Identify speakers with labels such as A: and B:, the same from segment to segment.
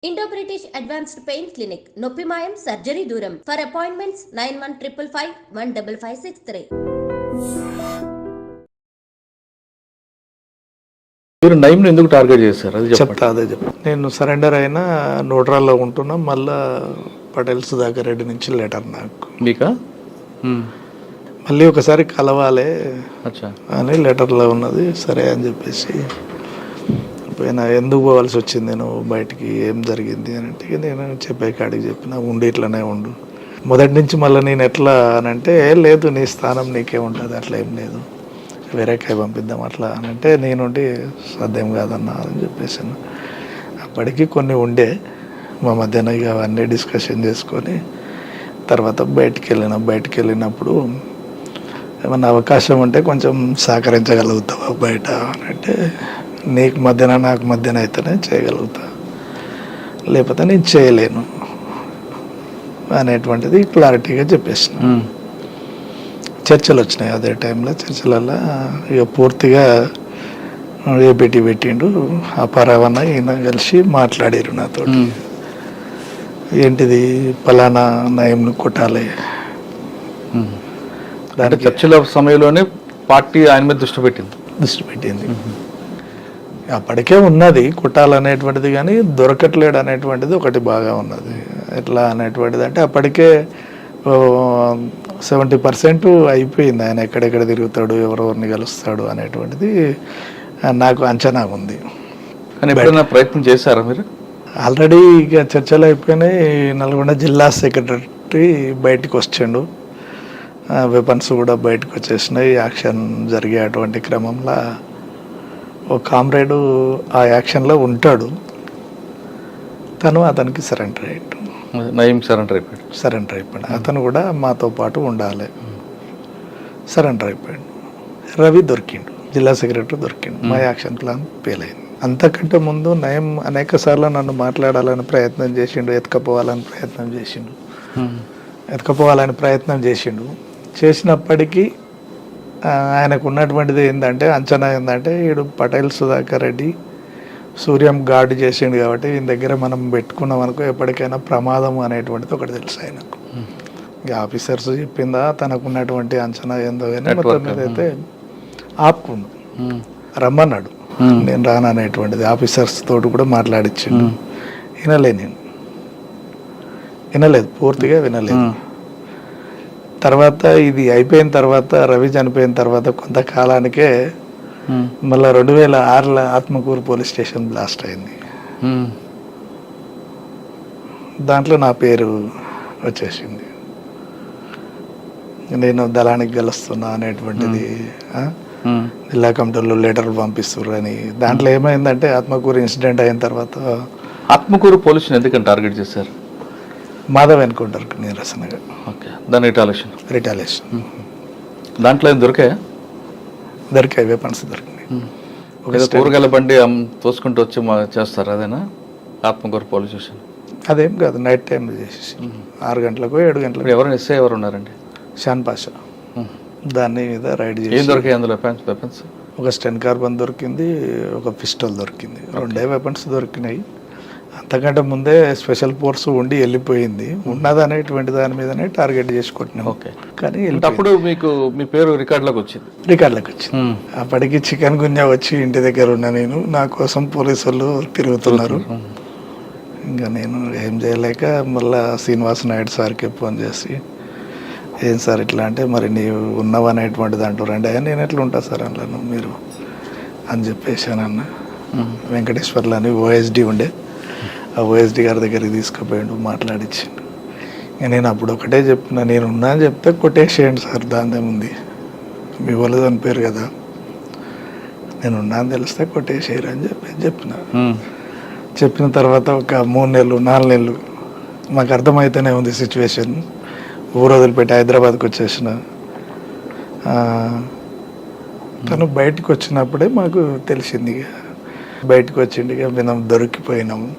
A: Indo British advanced pain clinic నొప్పి మాయం surgery దూరం ఫర్ అపాయింట్మెంట్స్ 9155515563.
B: మీరు నైమ్ ఎందుకు టార్గెట్ చేశారు అది
C: చెప్తా. అదే చెప్తా. నేను సరెండర్ అయినా నోట్రాల్లో ఉంటున్నా. మళ్ళా పటేల్ సుధాకర్ రెడ్డి నుంచి లెటర్ నాకు
B: మీకా
C: మళ్ళీ ఒకసారి కలవాలి
B: అచ్చా
C: అని లెటర్లో ఉన్నది. సరే అని చెప్పేసి పోయినా. ఎందుకు పోవాల్సి వచ్చింది నేను బయటికి, ఏం జరిగింది అని అంటే నేను చెప్పే కాడికి చెప్పిన, ఉండి ఇట్లనే ఉండు. మొదటి నుంచి మళ్ళీ నేను ఎట్లా అని అంటే, లేదు నీ స్థానం నీకే ఉంటుంది, అట్లా ఏం లేదు, వేరే కాయ పంపిద్దాం అట్లా అని అంటే, నేనుండి సాధ్యం కాదన్నా అని చెప్పేసాను. అప్పటికి కొన్ని ఉండే మా మధ్యన, ఇక అవన్నీ డిస్కషన్ చేసుకొని తర్వాత బయటికి వెళ్ళినప్పుడు ఏమన్నా అవకాశం ఉంటే కొంచెం సహకరించగలుగుతావా బయట అని అంటే, నీకు మధ్యన నాకు మధ్యన అయితేనే చేయగలుగుతా, లేకపోతే నేను చేయలేను అనేటువంటిది క్లారిటీగా చెప్పేసిన. చర్చలు వచ్చినాయి అదే టైంలో. చర్చలలో ఇక పూర్తిగా ఏపీటీ పెట్టిండు, అపారావన్న ఈయన కలిసి మాట్లాడారు నాతో. ఏంటిది పలానా నయంను కొట్టాలి.
B: అంటే చర్చల సమయంలోనే పార్టీ ఆయన మీద దృష్టి పెట్టింది.
C: అప్పటికే ఉన్నది కొట్టాలనేటువంటిది, కానీ దొరకట్లేడు అనేటువంటిది ఒకటి బాగా ఉన్నది. ఎట్లా అనేటువంటిది అంటే అప్పటికే 70% అయిపోయింది. ఆయన ఎక్కడెక్కడ తిరుగుతాడు, ఎవరెవరిని కలుస్తాడు అనేటువంటిది నాకు అంచనా ఉంది.
B: కానీ ఎప్పుడైనా ప్రయత్నం చేశారా మీరు?
C: ఆల్రెడీ ఇక చర్చలు అయిపోయినాయి. నల్గొండ జిల్లా సెక్రటరీ బయటకు వచ్చిండు, వెపన్స్ కూడా బయటకు వచ్చేసినాయి. యాక్షన్ జరిగేటువంటి క్రమంలో ఒక కామ్రేడు ఆ యాక్షన్లో ఉంటాడు, తను అతనికి సరెండర్ అయ్యాడు.
B: నయీం సరెండర్
C: అయిపోయాడు. అతను కూడా మాతో పాటు ఉండాలి, సరెండర్ అయిపోయాడు. రవి దొరికిండు, జిల్లా సెక్రటరీ దొరికిండు. మా యాక్షన్ ప్లాన్ ఫెయిల్ అయింది. అంతకంటే ముందు నయం అనేక సార్లు నన్ను మాట్లాడాలని ప్రయత్నం చేసిండు, ఎత్తుకపోవాలని ప్రయత్నం చేసిండు. చేసినప్పటికీ ఆయనకు ఉన్నటువంటిది ఏంటంటే, అంచనా ఏంటంటే, వీడు పటేల్ సుధాకర్ రెడ్డి సూర్యం గార్డు చేసిండు కాబట్టి ఈయన దగ్గర మనం పెట్టుకున్నాం అనుకో ఎప్పటికైనా ప్రమాదం అనేటువంటిది ఒకటి తెలుసు ఆయనకు. ఇక ఆఫీసర్స్ చెప్పిందా తనకు ఉన్నటువంటి అంచనా ఏందో కానీ మొత్తం మీద అయితే ఆపుకుండు, రమ్మన్నాడు. నేను రాననేటువంటిది ఆఫీసర్స్ తోటి కూడా మాట్లాడిచ్చిండు. వినలేదు, పూర్తిగా వినలేదు. తర్వాత ఇది అయిపోయిన తర్వాత, రవి చనిపోయిన తర్వాత కొంతకాలానికే మళ్ళీ 2006లో ఆత్మకూరు పోలీస్ స్టేషన్ బ్లాస్ట్ అయింది. దాంట్లో నా పేరు వచ్చేసింది, నేను దళానికి గెలుస్తున్నా అనేటువంటిది. జిల్లా కమిటీలో లెటర్ పంపిస్తున్నారు అని. దాంట్లో ఏమైందంటే ఆత్మకూరు ఇన్సిడెంట్ అయిన తర్వాత
B: ఆత్మకూరు పోలీసుని ఎందుకని టార్గెట్ చేశారు?
C: మాధవ్ ఎన్కౌంటర్కి నిరసనగా.
B: ఓకే, దాని రిటాలియేషన్. దాంట్లో ఏం దొరికాయి,
C: వెపన్స్ దొరికినాయి.
B: కూరగాయల బండి తోసుకుంటూ వచ్చి చేస్తారు, అదేనా ఆత్మకూరు పోలీస్ స్టేషన్?
C: అదేం కాదు, నైట్ టైంలో చేసేసి 6 గంటలకు 7 గంటలకు.
B: ఎవరు ఉన్నారండి?
C: షాన్ పాషా. దాని మీద రైడ్ చేసి
B: ఏం దొరికాయి అందులో? వెపన్స్
C: ఒక స్టెన్ కార్బన్ దొరికింది, ఒక పిస్టల్ దొరికింది, 2 వెపన్స్ దొరికినాయి. అంతకంటే ముందే స్పెషల్ ఫోర్స్ ఉండి వెళ్ళిపోయింది. ఉన్నది అనేటువంటి దాని మీదనే టార్గెట్ చేసి కొట్టినాం.
B: ఓకే,
C: కానీ
B: అప్పుడు మీకు మీ పేరు రికార్డులోకి వచ్చింది.
C: అప్పటికి చికెన్ గున్యా వచ్చి ఇంటి దగ్గర ఉన్నా నేను, నా కోసం పోలీసు వాళ్ళు తిరుగుతున్నారు. ఇంకా నేను ఏం చేయలేక మళ్ళా శ్రీనివాస్ నాయుడు సార్కి ఫోన్ చేసి, ఏం సార్ ఇట్లా అంటే, మరి నీవు ఉన్నవనేటువంటిది అంటారండి. నేను ఎట్లా ఉంటా సార్ అందులో మీరు అని చెప్పేసానన్న. వెంకటేశ్వర్లు అని ఓఎస్డి ఉండే, ఆ ఓఎస్డి గారి దగ్గరికి తీసుకుపోయాడు, మాట్లాడించిండు. నేను అప్పుడు ఒకటే చెప్పిన, నేను ఉన్నా అని చెప్తే కొట్టేసేయండి సార్, దాందేముంది, మీ వాళ్ళు చనిపోయారు కదా, నేను ఉన్నా అని తెలిస్తే కొట్టేసేయరు అని చెప్పిన తర్వాత ఒక 3 నెలలు 4 నెలలు మాకు అర్థమైతేనే ఉంది సిచ్యువేషన్. ఊరు వదిలిపెట్టి హైదరాబాద్కి వచ్చేసిన. తను బయటకు వచ్చినప్పుడే మాకు తెలిసింది. బయటకు వచ్చింది, మేము దొరికిపోయినాము.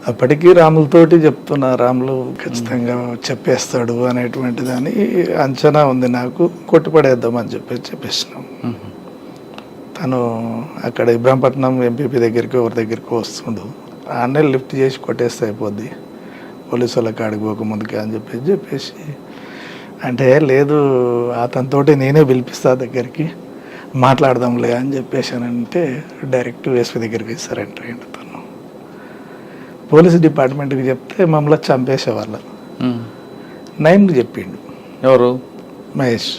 C: అప్పటికీ రాములతోటి చెప్తున్నా, రాములు ఖచ్చితంగా చెప్పేస్తాడు అనేటువంటి దాని అంచనా ఉంది నాకు, కొట్టుపడేద్దామని చెప్పేసినాం. తను అక్కడ ఇబ్రాహీంపట్నం ఎంపీపీ దగ్గరికి ఎవరి దగ్గరికి వస్తుండు. అన్నే లిఫ్ట్ చేసి కొట్టేస్తే అయిపోద్ది పోలీసు వాళ్ళ కాడికి పోక ముందుకే అని చెప్పేసి అంటే లేదు అతనితోటి నేనే పిలిపిస్తా దగ్గరికి మాట్లాడదాంలే అని చెప్పేసానంటే డైరెక్ట్ ఎస్పీ దగ్గరికి సరెండర్ అయ్యిండు తను. పోలీస్ డిపార్ట్మెంట్కి చెప్తే మమ్మల్ని చంపేసేవాళ్ళ. నయంకి చెప్పిండు
B: ఎవరు?
C: మహేష్.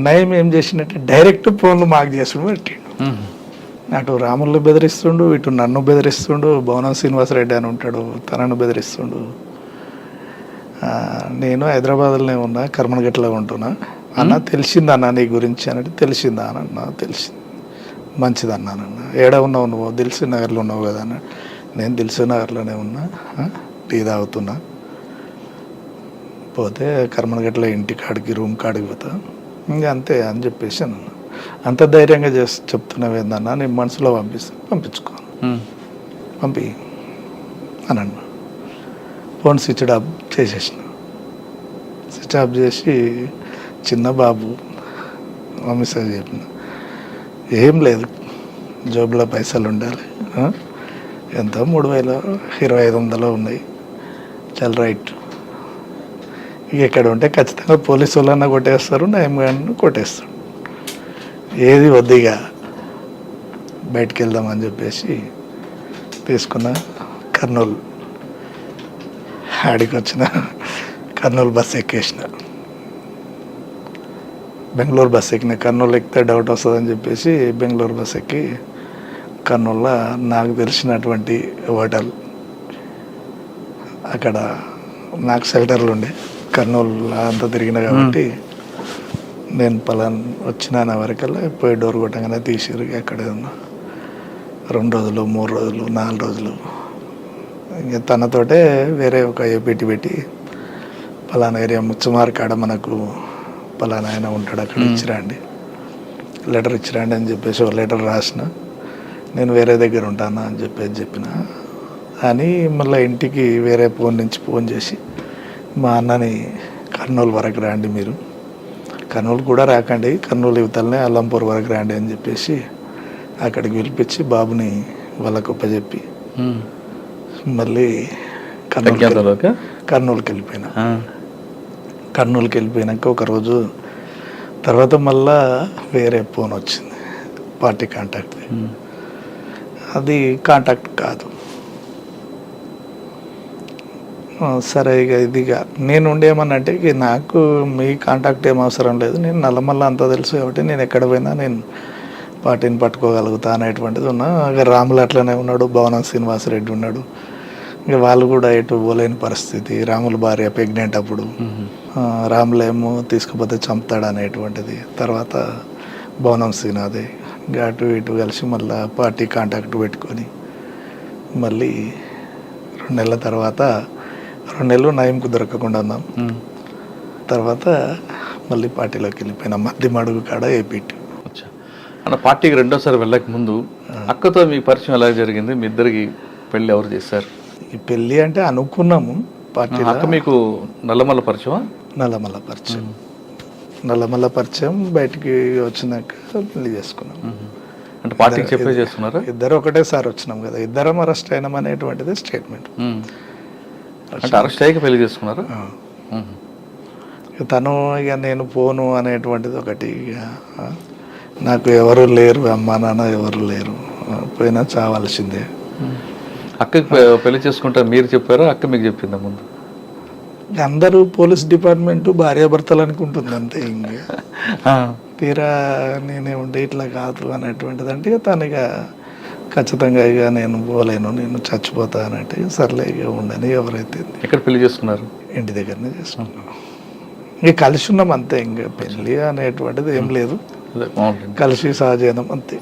C: నయం ఏం చేసినట్టే డైరెక్ట్ ఫోన్లు మాకు చేసుడు పెట్టిండు. అటు రాములు బెదిరిస్తుండు, ఇటు నన్ను బెదిరిస్తుండు, భవనం శ్రీనివాసరెడ్డి అని ఉంటాడు తనను బెదిరిస్తుండు. నేను హైదరాబాద్లోనే ఉన్నా, కర్మనగట్లో ఉంటున్నా. అన్న తెలిసిందన్న నీ గురించి అన్నట్టు. తెలిసిందా అన్న? తెలిసింది. మంచిది అన్నానన్న. ఏడ ఉన్నావు నువ్వు? దిల్సు నగర్లో ఉన్నావు కదా అన్న. నేను దిల్సు నగర్లోనే ఉన్నా, టీ తాగుతున్నా. పోతే కర్మనగట్లో ఇంటి కాడికి రూమ్ కాడికి పోతా, ఇంకా అంతే అని చెప్పేసి అన్న. అంత ధైర్యంగా చేసి చెప్తున్నావు ఏందన్నా, నీ మనసులో పంపించుకో, పంపి అని అన్న. ఫోన్ స్విచ్ ఆఫ్ చేసేసిన. స్విచ్ ఆఫ్ చేసి చిన్న బాబు మెసేజ్ చెప్పిన, ఏం లేదు జోబులో పైసలు ఉండాలి, ఎంత 3,000-2,500 ఉన్నాయి, చాలా రైట్. ఇక ఎక్కడ ఉంటే ఖచ్చితంగా పోలీసు వాళ్ళన్నా కొట్టేస్తారు, నయం గారిని కొట్టేస్తాడు. ఏది వద్దిగా బయటికి వెళ్దామని చెప్పేసి తీసుకున్న. కర్నూలు ఆడికి వచ్చిన, కర్నూలు బస్సు ఎక్కేసిన. బెంగళూరు బస్సు ఎక్కిన. కర్నూలు ఎక్కితే డౌట్ వస్తుందని చెప్పేసి బెంగళూరు బస్సు ఎక్కి కర్నూలులో నాకు తెలిసినటువంటి హోటల్, అక్కడ నాకు షెల్టర్లు ఉండే. కర్నూలు అంతా తిరిగిన కాబట్టి నేను వచ్చిన వరకల్లా పోయి డోర్ కొట్టగానే తీసిరు. ఎక్కడే ఉన్నా 2 రోజులు, 3 రోజులు, 4 రోజులు. ఇంకా తనతోటే వేరే ఒక ఏపీటీ పెట్టి పలానా ఏరియా ముచ్చమార్ కాడ మనకు పలానా ఆయన ఉంటాడు, అక్కడ ఇచ్చిరండి, లెటర్ ఇచ్చిరండి అని చెప్పేసి ఒక లెటర్ రాసిన. నేను వేరే దగ్గర ఉంటానా అని చెప్పిన. అని మళ్ళీ ఇంటికి వేరే ఫోన్ నుంచి ఫోన్ చేసి మా అన్నని కర్నూలు వరకు రండి, మీరు కర్నూలు కూడా రాకండి, కర్నూలు యువతలనే అల్లంపూర్ వరకు రండి అని చెప్పేసి అక్కడికి పిలిపించి బాబుని వాళ్ళకు ఒప్పచెప్పి మళ్ళీ కర్నూలుకి వెళ్ళిపోయినా. కర్నూలుకి వెళ్ళిపోయినాక ఒకరోజు తర్వాత మళ్ళా వేరే ఫోన్ వచ్చింది, పార్టీ కాంటాక్ట్. అది కాంటాక్ట్ కాదు. సరే ఇక ఇదిగా నేను ఉండేమన్నంటే ఇక నాకు మీ కాంటాక్ట్ ఏం అవసరం లేదు, నేను నల్లమల్ల అంతా తెలుసు కాబట్టి నేను ఎక్కడ పోయినా నేను పార్టీని పట్టుకోగలుగుతా అనేటువంటిది ఉన్నా. ఇక రాములు అట్లనే ఉన్నాడు, భవనం శ్రీనివాసరెడ్డి ఉన్నాడు. ఇక వాళ్ళు కూడా ఎటు పోలేని పరిస్థితి. రాముల భార్య ప్రెగ్నెంట్ అప్పుడు, రాములేమో తీసుకుపోతే చంపుతాడు అనేటువంటిది. తర్వాత భవనం శ్రీనాథే అటు ఇటు కలిసి మళ్ళీ పార్టీ కాంటాక్ట్ పెట్టుకొని మళ్ళీ 2 నెలల తర్వాత 2 నెలలు నయంకు దొరకకుండా ఉన్నాం. తర్వాత మళ్ళీ పార్టీలోకి వెళ్ళిపోయినా. మధ్య అడుగు కాడ ఏపీటీ.
B: అన్న పార్టీకి 2వ సారి వెళ్ళక ముందు అక్కతో మీ పరిచయం ఎలా జరిగింది? మీ ఇద్దరికి పెళ్ళి ఎవరు చేశారు?
C: ఈ పెళ్ళి అంటే అనుకున్నాము పార్టీలో.
B: అక్క మీకు నల్లమల్ల పరిచయం?
C: నల్లమల్ల పరిచయం. నల్లమల్ల పరిచయం బయటికి వచ్చినాక పెళ్లి చేసుకున్నాం.
B: అంటే పార్టీకి చెప్పే చేస్తున్నారా?
C: ఇద్దరు ఒకటేసారి వచ్చినాం కదా, ఇద్దరం అరెస్ట్ అయినాం అనేటువంటిది స్టేట్మెంట్.
B: అంటే అరెస్ట్ అయ్యాక పెళ్లి చేసుకున్నారా?
C: తను ఇక నేను పోను అనేటువంటిది ఒకటి. ఇక నాకు ఎవరు లేరు, అమ్మా నాన్న ఎవరు లేరు, పోయినా చావాల్సిందే.
B: అక్కకి పెళ్లి చేసుకుంటా మీరు చెప్పారా, అక్క మీకు చెప్పిందా ముందు?
C: అందరూ పోలీస్ డిపార్ట్మెంట్ భార్యాభర్తలు అనుకుంటుంది అంతే. ఇంకా తీరా నేనే ఉండే ఇట్లా కాదు అనేటువంటిది. అంటే తను ఇక ఖచ్చితంగా ఇక నేను పోలేను, నేను చచ్చిపోతా అన్నట్టు సర్లే ఇక ఉండని. ఎవరైతే
B: ఎక్కడ పెళ్లి చేసుకున్నారు? ఇంటి
C: దగ్గరనే చేసుకున్నాం. ఇక కలిసి ఉన్నాం అంతే. ఇంకా పెళ్ళి అనేటువంటిది ఏం లేదు, కలిసి సహజీవనం అంతే,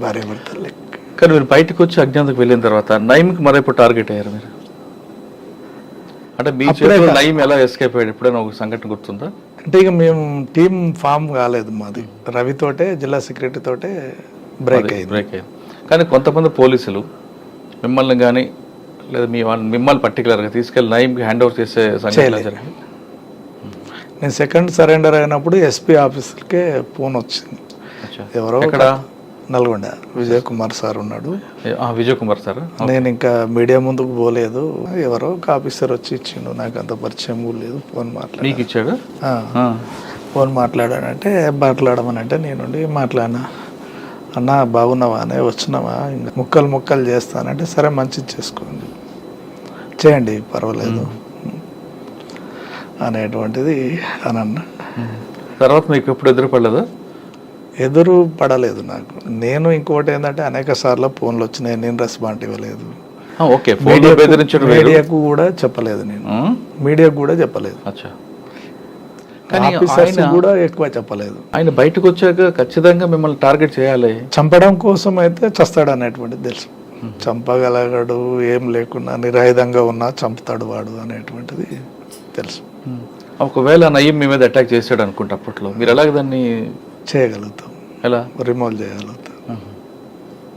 C: భార్యాభర్తలు లెక్క.
B: కానీ మీరు బయటకు వచ్చి అజ్ఞాతకు వెళ్ళిన తర్వాత నయంకి మరైపు టార్గెట్ అయ్యారు మీరు? అంటే మీ చేతిలో నయం ఎలా ఎస్కేప్ అయ్యాడు? ఎప్పుడైనా ఒక సంఘటన గుర్తుందా?
C: అంటే ఇక మేము టీం ఫామ్ కాలేదు మాది. రవితోటే, జిల్లా సెక్రటరీ తోటే బ్రేక్ అయింది.
B: కానీ కొంతమంది పోలీసులు మిమ్మల్ని కానీ లేదా మిమ్మల్ని పర్టికులర్గా తీసుకెళ్ళి నయంకి హ్యాండ్ ఓవర్ చేసే సంఘటన జరిగింది.
C: నేను సెకండ్ సరెండర్ అయినప్పుడు ఎస్పీ ఆఫీస్కే ఫోన్ వచ్చింది. ఎవరో నల్గొండ విజయ్ కుమార్ సార్ ఉన్నాడు.
B: విజయ్ కుమార్ సార్.
C: నేను ఇంకా మీడియా ముందుకు పోలేదు, ఎవరో ఒక ఆఫీసర్ వచ్చి ఇచ్చిండు, నాకు అంత పరిచయం కూడా లేదు. ఫోన్
B: మీకు ఇచ్చాడు.
C: ఫోన్ మాట్లాడానంటే మాట్లాడమనంటే నేనుండి మాట్లాడినా, అన్న బాగున్నావా అనే వచ్చినావా, ఇంకా ముక్కలు చేస్తానంటే సరే మంచిది చేసుకోండి, చేయండి పర్వాలేదు అనేటువంటిది అని అన్న.
B: తర్వాత మీకు ఎప్పుడు ఎదురుపడలేదు?
C: ఎదురు పడలేదు నాకు. నేను ఇంకోటి ఏంటంటే అనేక సార్లు ఫోన్లు వచ్చినాయి, నేను రెస్పాండ్ ఇవ్వలేదు. మీడియాకు కూడా చెప్పలేదు, నేను మీడియాకు కూడా చెప్పలేదు, ఆఫీసర్స్ కూడా ఎక్కువ చెప్పలేదు.
B: ఆయన బయటకు వచ్చాక ఖచ్చితంగా మిమ్మల్ని టార్గెట్ చేయాలి,
C: చంపడం కోసం అయితే చస్తాడు అనేటువంటిది తెలుసు. చంపగలగడు, ఏం లేకున్నా నిరాయుధంగా ఉన్నా చంపుతాడు వాడు అనేటువంటిది తెలుసు.
B: ఒకవేళ నయీం మీ మీద అటాక్ చేశాడు అనుకుంటే అప్పట్లో మీరు ఎలాగ దాన్ని
C: చేయగలుగుతాం,
B: ఎలా
C: రిమూవ్ చేయగలుగుతాం?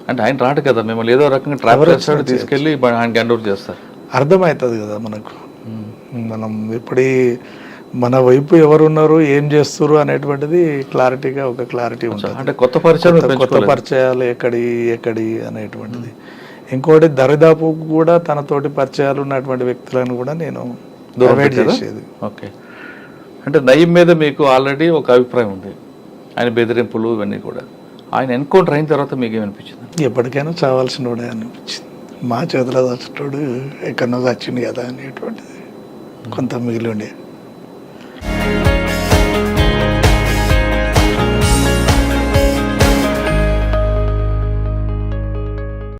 B: అంటే ఆయన రాడు కదా, మిమ్మల్ని ఏదో రకంగా ట్రాప్ చేస్తాడు, తీసుకెళ్ళి ఆయన హ్యాండ్ ఓవర్ చేస్తారు.
C: అర్థమవుతుంది కదా మనకు, మనం ఇప్పుడు మన వైపు ఎవరున్నారు, ఏం చేస్తారు అనేటువంటిది క్లారిటీగా ఒక క్లారిటీ ఉంటుంది.
B: అంటే కొత్త
C: పరిచయాలు ఎక్కడి అనేటువంటిది. ఇంకోటి దరిదాపు కూడా తనతోటి పరిచయాలు ఉన్నటువంటి వ్యక్తులను కూడా నేను అవాయిడ్ చేసేది.
B: ఓకే, అంటే నయీం మీద మీకు ఆల్రెడీ ఒక అభిప్రాయం ఉంది, ఆయన బెదిరింపులు ఇవన్నీ కూడా. ఆయన ఎన్కౌంటర్ అయిన తర్వాత మీకు ఏమనిపించింది?
C: ఎప్పటికైనా చావాల్సిన వాడే అనిపించింది. మా చేతిలో చచ్చేటోడు ఎక్కడో చచ్చింది కదా అనేటువంటిది కొంత మిగిలి ఉండే.